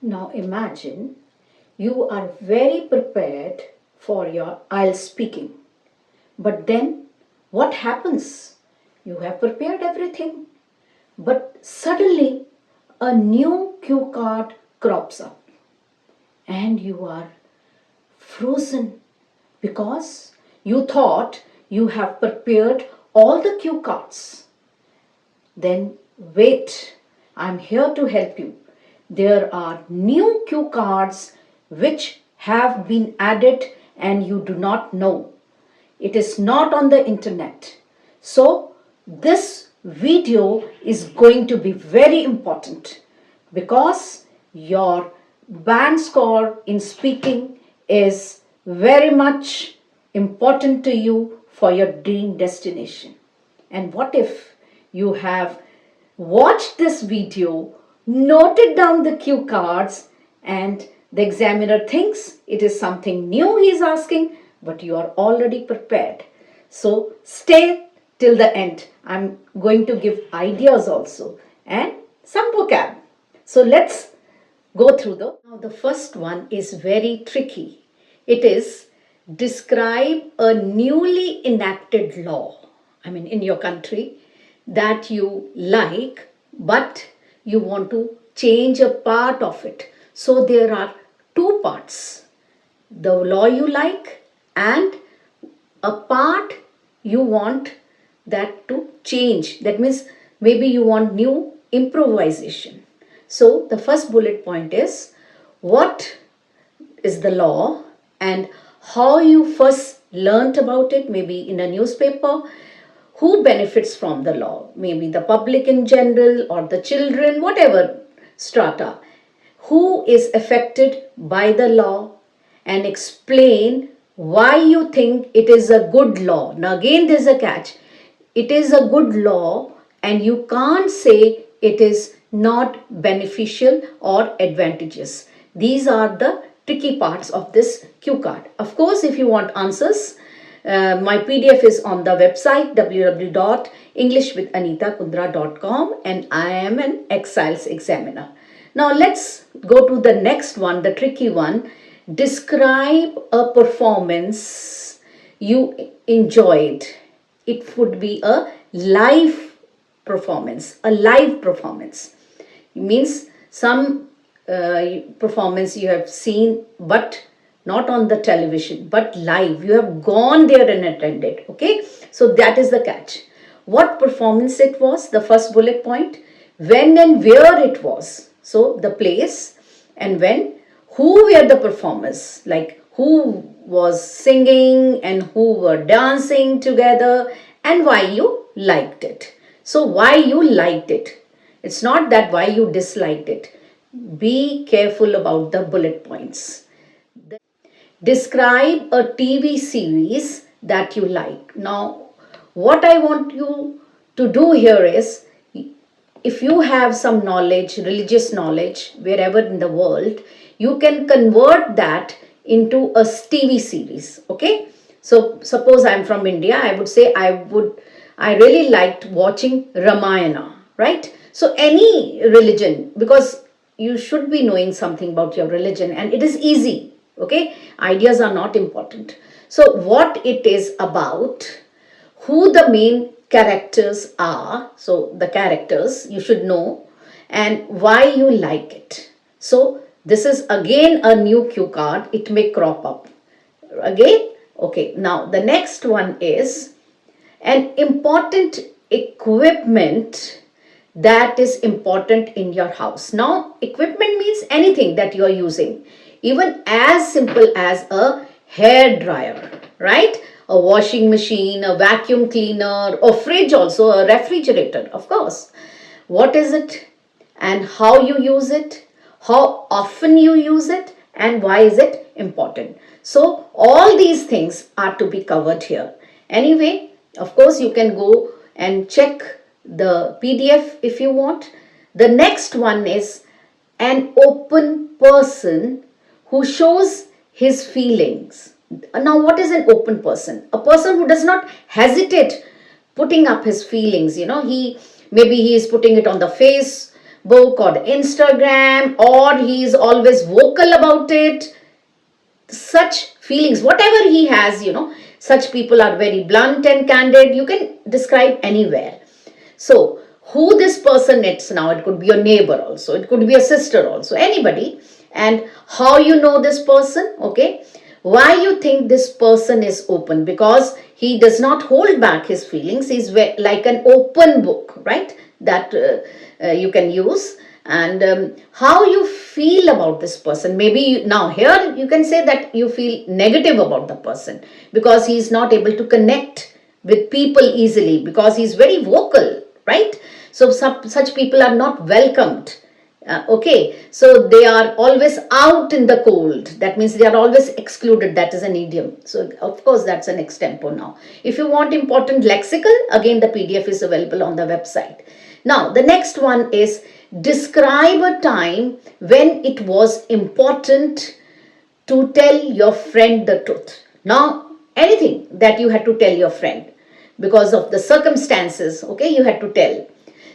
Now imagine you are very prepared for your IELTS speaking. But then what happens? You have prepared everything. But suddenly a new cue card crops up and you are frozen because you thought you have prepared all the cue cards. Then wait, I'm here to help you. There are new cue cards which have been added and you do not know. It is not on the internet. So this video is going to be very important because your band score in speaking is very much important to you for your dream destination. And what if you have watched this video, noted down the cue cards, and the examiner thinks it is something new he is asking, but you are already prepared. So stay till the end. I'm going to give ideas also and some vocab. So let's go through now the first one is very tricky. It is describe a newly enacted law. I mean in your country that you like, but you want to change a part of it. So there are two parts, the law you like and a part you want that to change. That means maybe you want new improvisation. So the first bullet point is what is the law and how you first learnt about it, maybe in a newspaper. Who benefits from the law? Maybe the public in general or the children, whatever strata. Who is affected by the law, and explain why you think it is a good law. Now again there's a catch. It is a good law and you can't say it is not beneficial or advantageous. These are the tricky parts of this cue card. Of course, if you want answers, my PDF is on the website www.englishwithaneetakundra.com and I am an Ex-IELTS Examiner. Now let's go to the next one, the tricky one. Describe a performance you enjoyed. It would be a live performance, a live performance. It means some performance you have seen but not on the television but live. You have gone there and attended. Okay, so that is the catch. What performance it was, the first bullet point. When and where it was, so the place and when. Who were the performers, like who was singing and who were dancing together, and why you liked it. So why you liked it, it's not that why you disliked it. Be careful about the bullet points. Describe a TV series that you like. Now, what I want you to do here is, if you have some knowledge, religious knowledge, wherever in the world, you can convert that into a TV series. Okay? So, suppose I'm from India, I would say I really liked watching Ramayana, right? So, any religion, because you should be knowing something about your religion and it is easy. Okay, ideas are not important. So what it is about, who the main characters are, so the characters you should know, and why you like it. So this is again a new cue card, it may crop up again. Okay, now the next one is an important equipment that is important in your house. Now equipment means anything that you are using, even as simple as a hair dryer, right? A washing machine, a vacuum cleaner, a fridge also, a refrigerator, of course. What is it and how you use it, how often you use it, and why is it important. So all these things are to be covered here. Anyway, of course you can go and check the PDF if you want. The next one is an open person who shows his feelings. Now what is an open person? A person who does not hesitate putting up his feelings. Maybe he is putting it on the face, book or Instagram, or he is always vocal about it. Such feelings, whatever he has, such people are very blunt and candid. You can describe anywhere. So, who this person is now, it could be your neighbor also, it could be a sister also, anybody, and how you know this person, okay? Why you think this person is open? Because he does not hold back his feelings. He's like an open book, right? That you can use. And how you feel about this person. Maybe now here you can say that you feel negative about the person because he is not able to connect with people easily, because he is very vocal, right? So such people are not welcomed. Okay, so they are always out in the cold. That means they are always excluded. That is an idiom. So of course that's an extempo now. If you want important lexical, again the PDF is available on the website. Now the next one is describe a time when it was important to tell your friend the truth. Now anything that you had to tell your friend because of the circumstances, okay, you had to tell.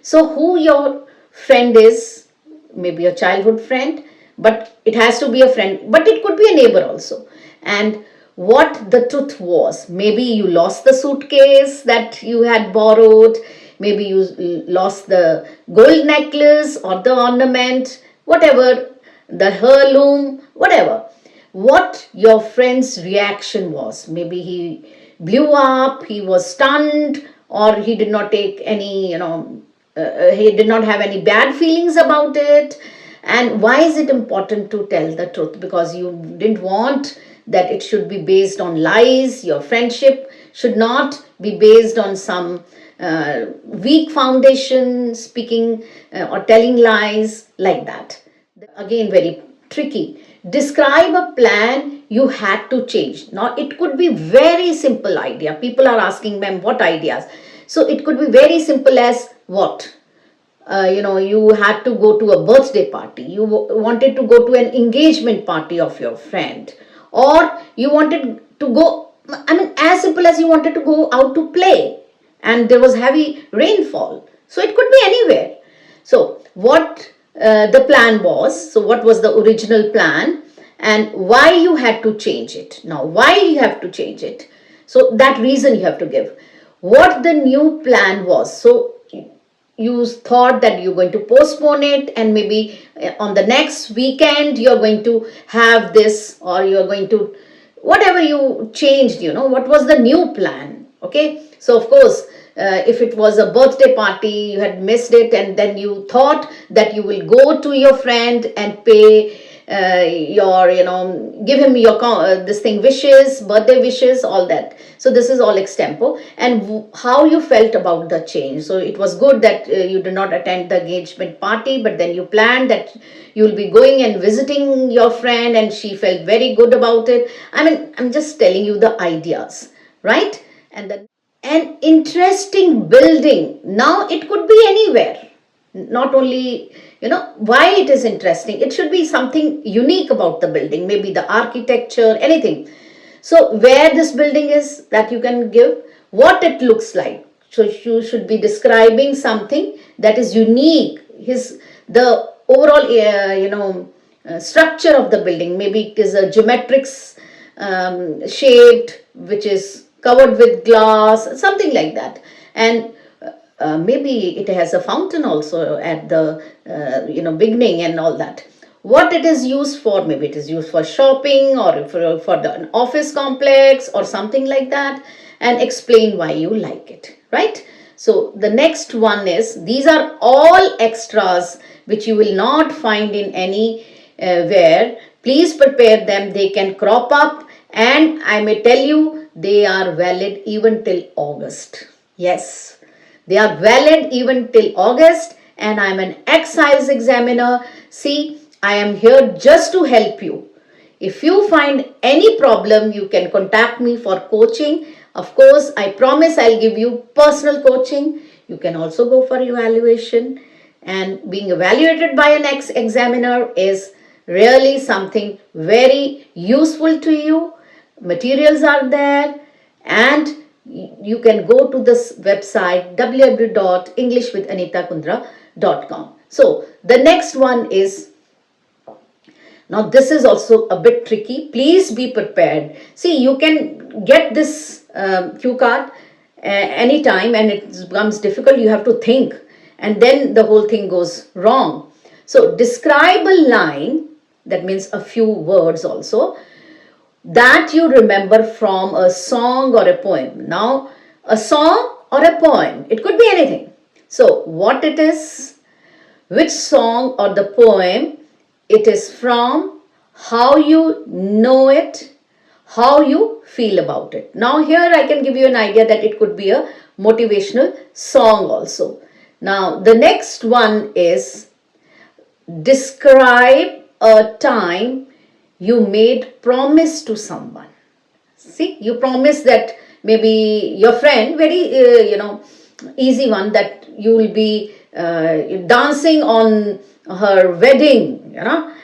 So who your friend is, maybe a childhood friend, but it has to be a friend, but it could be a neighbor also. And what the truth was. Maybe you lost the suitcase that you had borrowed, maybe you lost the gold necklace or the ornament, whatever, the heirloom, whatever. What your friend's reaction was. Maybe he blew up, he was stunned, or he did not take any, he did not have any bad feelings about it. And why is it important to tell the truth? Because you didn't want that it should be based on lies. Your friendship should not be based on some weak foundation, speaking or telling lies like that. Again, very tricky. Describe a plan you had to change. Now, it could be very simple idea. People are asking them what ideas. So it could be very simple as what? You had to go to a birthday party. You wanted to go to an engagement party of your friend. Or you wanted to go, as simple as you wanted to go out to play. And there was heavy rainfall. So it could be anywhere. So what the plan was, so what was the original plan and why you had to change it. Now, why you have to change it? So that reason you have to give. What the new plan was. So you thought that you're going to postpone it, and maybe on the next weekend you're going to have this, or you're going to, whatever you changed, what was the new plan. Okay, so of course, if it was a birthday party, you had missed it, and then you thought that you will go to your friend and pay give him your this thing, wishes, birthday wishes, all that. So this is all extempo. And how you felt about the change. So it was good that you did not attend the engagement party, but then you planned that you will be going and visiting your friend, and she felt very good about it. I'm just telling you the ideas, right? And then an interesting building. Now it could be anywhere, not only why it is interesting. It should be something unique about the building, maybe the architecture, anything. So where this building is, that you can give, what it looks like. So you should be describing something that is unique, the overall structure of the building. Maybe it is a geometric shaped, which is covered with glass, something like that. And maybe it has a fountain also at the beginning and all that. What it is used for, maybe it is used for shopping or for the office complex or something like that, and explain why you like it, right? So the next one is, these are all extras which you will not find in anywhere. Please prepare them. They can crop up, and I may tell you they are valid even till August. Yes, they are valid even till August, and I'm an ex-IELTS examiner. See, I am here just to help you. If you find any problem, you can contact me for coaching. Of course, I promise I'll give you personal coaching. You can also go for evaluation. And being evaluated by an ex-examiner is really something very useful to you. Materials are there, and you can go to this website www.englishwithaneetakundra.com. So the next one is, now this is also a bit tricky. Please be prepared. See, you can get this cue card anytime, and it becomes difficult. You have to think, and then the whole thing goes wrong. So describe a line, that means a few words also, that you remember from a song or a poem. Now, a song or a poem, it could be anything. So what it is, which song or the poem it is from, how you know it, how you feel about it. Now here I can give you an idea that it could be a motivational song also. Now the next one is, describe a time you made promise to someone. See, you promise that maybe your friend, very easy one, that you will be dancing on her wedding,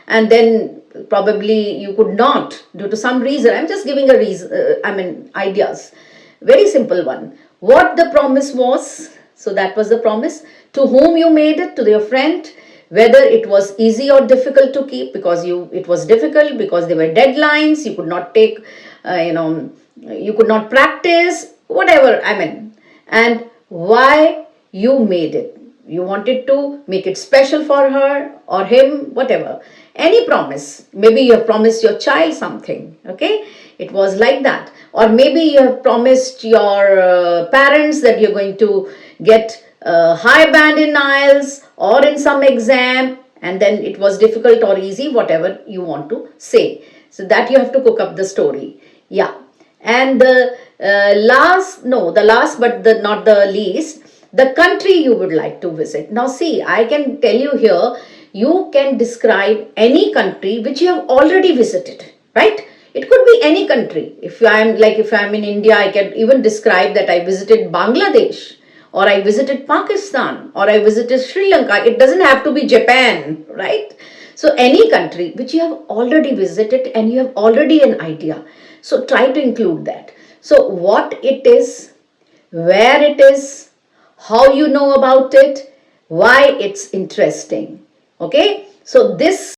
and then probably you could not due to some reason. I'm just giving a reason, ideas. Very simple one. What the promise was, so that was the promise. To whom you made it, to your friend. Whether it was easy or difficult to keep, because it was difficult because there were deadlines, you could not take, you could not practice, whatever, and why you made it. You wanted to make it special for her or him, whatever. Any promise. Maybe you have promised your child something, okay? It was like that. Or maybe you have promised your parents that you're going to get high band in IELTS or in some exam, and then it was difficult or easy, whatever you want to say. So that you have to cook up the story. Yeah. And the last but not the least, the country you would like to visit. Now see, I can tell you here, you can describe any country which you have already visited, right? It could be any country. If I'm in India, I can even describe that I visited Bangladesh, or I visited Pakistan, or I visited Sri Lanka. It doesn't have to be Japan, right? So any country which you have already visited and you have already an idea. So try to include that. So what it is, where it is, how you know about it, why it's interesting. Okay? So this